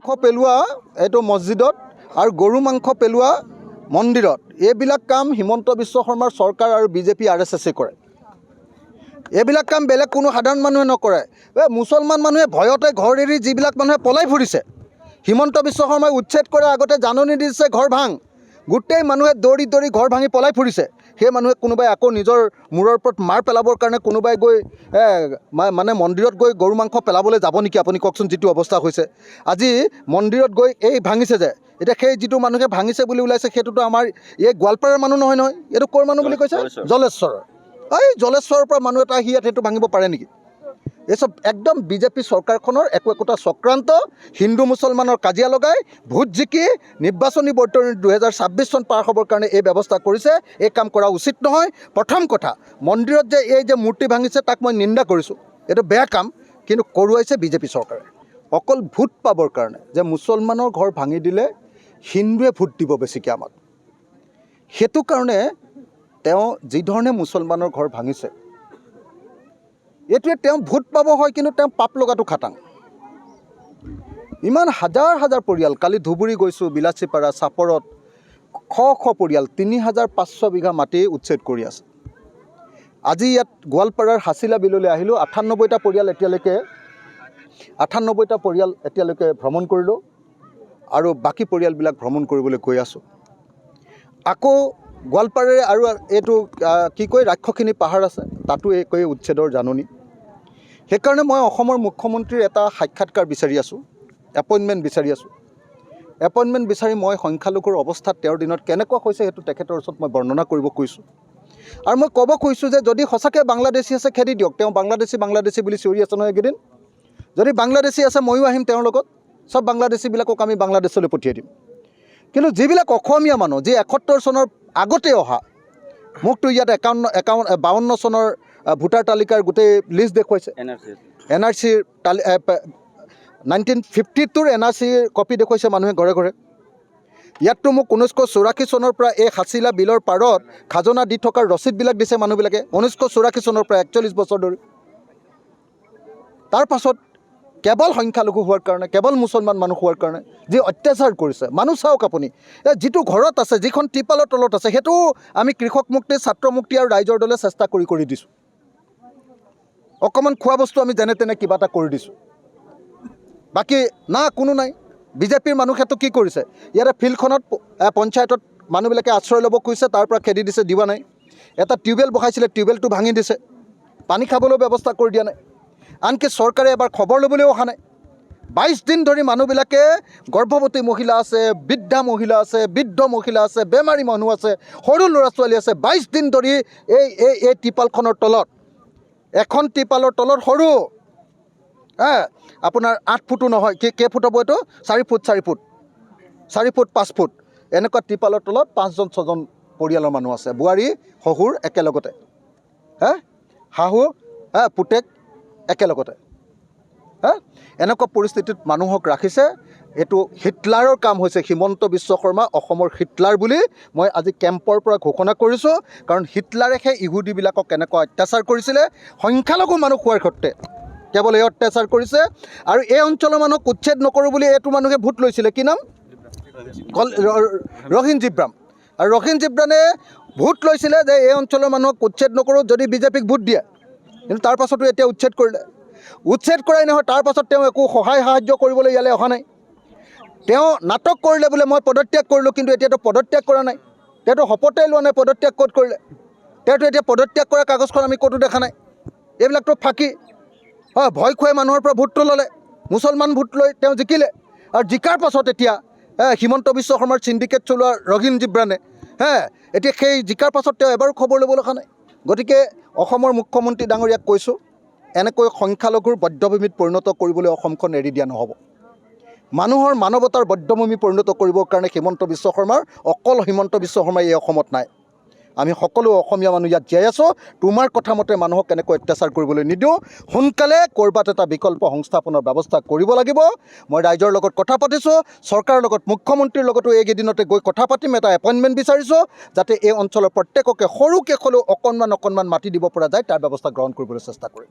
মাংস পেলোৱা এইটো মছজিদত আৰু গৰু মাংস পেলোৱা মন্দিৰত এইবিলাক কাম হিমন্ত বিশ্ব শৰ্মাৰ চৰকাৰ আৰু বিজেপি RSSে কৰে। এইবিলাক কাম বেলেগ কোনো সাধাৰণ মানুহে নকৰে। মুছলমান মানুহে ভয়তে ঘৰ এৰি যিবিলাক মানুহে পলাই ফুৰিছে, হিমন্ত বিশ্ব শৰ্মাই উচ্ছেদ কৰাৰ আগতে জাননী দিছে ঘৰ ভাং, গোটেই মানুহে দৌৰি দৌৰি ঘৰ ভাঙি পলাই ফুৰিছে। সেই মানুহে কোনোবাই আকৌ নিজৰ মূৰৰ ওপৰত মাৰ পেলাবৰ কাৰণে কোনোবাই গৈ মানে মন্দিৰত গৈ গৰু মাংস পেলাবলৈ যাব নেকি? আপুনি কওকচোন। যিটো অৱস্থা হৈছে আজি মন্দিৰত গৈ এই ভাঙিছে যে, এতিয়া সেই যিটো মানুহে ভাঙিছে বুলি ওলাইছে সেইটোতো আমাৰ এই গোৱালপাৰাৰ মানুহ নহয় নহয়, এইটো ক'ৰ মানুহ বুলি কৈছে? জলেশ্বৰৰ। এই জলেশ্বৰৰ পৰা মানুহ এটা আহি ইয়াত সেইটো ভাঙিব পাৰে নেকি? এইসব একদম বিজেপি চৰকাৰখনৰ একোটা চক্ৰান্ত, হিন্দু মুছলমানৰ কাজিয়া লগাই ভোট জিকি নিৰ্বাচনী বৰ্তনী 2026 চন পাৰ হ'বৰ কাৰণে এই ব্যৱস্থা কৰিছে। এই কাম কৰা উচিত নহয়। প্ৰথম কথা, মন্দিৰত যে এই যে মূৰ্তি ভাঙিছে তাক মই নিন্দা কৰিছোঁ, এইটো বেয়া কাম, কিন্তু কৰোৱাইছে বিজেপি চৰকাৰে অকল ভোট পাবৰ কাৰণে। যে মুছলমানৰ ঘৰ ভাঙি দিলে হিন্দুৱে ভোট দিব বেছিকৈ আমাক, সেইটো কাৰণে তেওঁ যিধৰণে মুছলমানৰ ঘৰ ভাঙিছে, এইটোৱে তেওঁ ভোট পাব হয়, কিন্তু তেওঁ পাপ লগাটো খাটাং। ইমান হাজাৰ হাজাৰ পৰিয়াল, কালি ধুবুৰী গৈছোঁ, বিলাচীপাৰা, চাপৰত শ শ পৰিয়াল 3500 বিঘা মাটি উচ্ছেদ কৰি আছে। আজি ইয়াত গোৱালপাৰাৰ হাছিলা বিললৈ আহিলোঁ, 98টা পৰিয়াল এতিয়ালৈকে ভ্ৰমণ কৰিলোঁ আৰু বাকী পৰিয়ালবিলাক ভ্ৰমণ কৰিবলৈ গৈ আছোঁ। আকৌ গোৱালপাৰাৰে আৰু এইটো কি কয় ৰাক্ষসিনী পাহাৰ আছে, তাতো এই উচ্ছেদৰ জাননী। সেইকাৰণে মই অসমৰ মুখ্যমন্ত্ৰীৰ এটা সাক্ষাৎকাৰ বিচাৰি আছোঁ, এপইণ্টমেণ্ট বিচাৰি আছোঁ। এপইণ্টমেণ্ট বিচাৰি মই সংখ্যালঘুৰ অৱস্থাত তেওঁৰ দিনত কেনেকুৱা হৈছে সেইটো তেখেতৰ ওচৰত মই বৰ্ণনা কৰিব কৈছোঁ। আৰু মই ক'ব কৈছোঁ যে যদি সঁচাকৈ বাংলাদেশী আছে খেদি দিয়ক। তেওঁ বাংলাদেশী বুলি চিঞৰি আছে নহয় এইকেইদিন। যদি বাংলাদেশী আছে ময়ো আহিম তেওঁৰ লগত, চব বাংলাদেশীবিলাকক আমি বাংলাদেশলৈ পঠিয়াই দিম। কিন্তু যিবিলাক অসমীয়া মানুহ, যি 71 চনৰ আগতে অহা, মোকতো ইয়াত 52 চনৰ ভোটাৰ তালিকাৰ গোটেই লিষ্ট দেখুৱাইছে, NRCৰ 1952ৰ NRCৰ কপি দেখুৱাইছে মানুহে ঘৰে ঘৰে। ইয়াততো মোক 1984 চনৰ পৰা এই হাছিলা বিলৰ পাৰত খাজনা দি থকাৰ ৰচিদবিলাক দিছে মানুহবিলাকে, 1984 চনৰ পৰা 41 বছৰ ধৰি। তাৰ পাছত কেৱল সংখ্যালঘু হোৱাৰ কাৰণে, কেৱল মুছলমান মানুহ হোৱাৰ কাৰণে যি অত্যাচাৰ কৰিছে মানুহ চাওক আপুনি। যিটো ঘৰত আছে, যিখন ত্ৰিপালৰ তলত আছে, সেইটো আমি কৃষক মুক্তি, ছাত্ৰ মুক্তি আৰু ৰাইজৰ দলে চেষ্টা কৰি দিছোঁ। অকণমান খোৱা বস্তু আমি যেনে তেনে কিবা এটা কৰি দিছোঁ, বাকী না কোনো নাই। বিজেপিৰ মানুহেতো কি কৰিছে, ইয়াতে ফিল্ডখনত পঞ্চায়তত মানুহবিলাকে আশ্ৰয় ল'ব খুজিছে, তাৰ পৰা খেদি দিছে, দিবা নাই। এটা টিউবৱেল বহাইছিলে, টিউবৱেলটো ভাঙি দিছে, পানী খাবলৈ ব্যৱস্থা কৰি দিয়া নাই। আনকি চৰকাৰে এবাৰ খবৰ ল'বলৈও অহা নাই। 22 দিন ধৰি মানুহবিলাকে, গৰ্ভৱতী মহিলা আছে, বৃদ্ধা মহিলা আছে, বৃদ্ধ মহিলা আছে, বেমাৰী মানুহ আছে, সৰু ল'ৰা ছোৱালী আছে, 22 দিন ধৰি এই ত্ৰিপালখনৰ তলত, এখন ত্ৰিপালৰ তলত সৰু আপোনাৰ 8 ফুটো নহয়, কেই ফুট হ'ব এইটো, 4 ফুট 5 ফুট এনেকুৱা ত্ৰিপালৰ তলত 5জন 6জন পৰিয়ালৰ মানুহ আছে, বোৱাৰী শহুৰ একেলগতে, শাহু পুতেক একেলগতে। এনেকুৱা পৰিস্থিতিত মানুহক ৰাখিছে। এইটো হিটলাৰৰ কাম হৈছে। হিমন্ত বিশ্ব শৰ্মা অসমৰ হিটলাৰ বুলি মই আজি কেম্পৰ পৰা ঘোষণা কৰিছোঁ। কাৰণ হিটলাৰে সেই ইহুদীবিলাকক কেনেকুৱা অত্যাচাৰ কৰিছিলে, সংখ্যালঘু মানুহ হোৱাৰ ক্ষেত্ৰত কেৱল এই অত্যাচাৰ কৰিছে। আৰু এই অঞ্চলৰ মানুহক উচ্ছেদ নকৰোঁ বুলি এইটো মানুহে ভোট লৈছিলে, কি নাম, ৰহিন জিব্ৰাম। আৰু ৰহিন জিব্ৰানে ভোট লৈছিলে যে এই অঞ্চলৰ মানুহক উচ্ছেদ নকৰোঁ যদি বিজেপিক ভোট দিয়ে, কিন্তু তাৰ পাছতো এতিয়া উচ্ছেদ কৰিলে। উচ্ছেদ কৰাই নহয়, তাৰ পাছত তেওঁ একো সহায় সাহায্য কৰিবলৈ ইয়ালৈ অহা নাই। তেওঁ নাটক কৰিলে বোলে মই পদত্যাগ কৰিলোঁ, কিন্তু এতিয়াতো পদত্যাগ কৰা নাই, তেওঁতো শপতেই লোৱা নাই পদত্যাগ ক'ত কৰিলে। তেওঁতো এতিয়া পদত্যাগ কৰা কাগজখন আমি ক'তো দেখা নাই। এইবিলাকতো ফাঁকি। ভয় খুৱাই মানুহৰ পৰা ভোটটো ল'লে, মুছলমান ভোট লৈ তেওঁ জিকিলে। আৰু জিকাৰ পাছত এতিয়া হিমন্ত বিশ্ব শৰ্মাৰ চিণ্ডিকেট চলোৱা ৰহিন জিব্ৰানে এতিয়া সেই জিকাৰ পাছত তেওঁ এবাৰো খবৰ ল'বলৈ অহা নাই। গতিকে অসমৰ মুখ্যমন্ত্ৰী ডাঙৰীয়াক কৈছোঁ, এনেকৈ সংখ্যালঘুৰ বধ্যভূমিত পৰিণত কৰিবলৈ অসমখন এৰি দিয়া নহ'ব। মানুহৰ মানৱতাৰ বধ্যভূমি পৰিণত কৰিবৰ কাৰণে হিমন্ত বিশ্ব শৰ্মাৰ, অকল হিমন্ত বিশ্ব শৰ্মাই এই অসমত নাই। আমি সকলো অসমীয়া মানুহ ইয়াত জীয়াই আছোঁ। তোমাৰ কথা মতে মানুহক কেনেকৈ অত্যাচাৰ কৰিবলৈ নিদিওঁ। সোনকালে ক'ৰবাত এটা বিকল্প সংস্থাপনৰ ব্যৱস্থা কৰিব লাগিব। মই ৰাইজৰ লগত কথা পাতিছোঁ, চৰকাৰৰ লগত, মুখ্যমন্ত্ৰীৰ লগতো এইকেইদিনতে গৈ কথা পাতিম। এটা এপইণ্টমেণ্ট বিচাৰিছোঁ যাতে এই অঞ্চলৰ প্ৰত্যেককে সৰুকৈ হ'লেও অকণমান মাটি দিব পৰা যায়, তাৰ ব্যৱস্থা গ্ৰহণ কৰিবলৈ চেষ্টা কৰিম।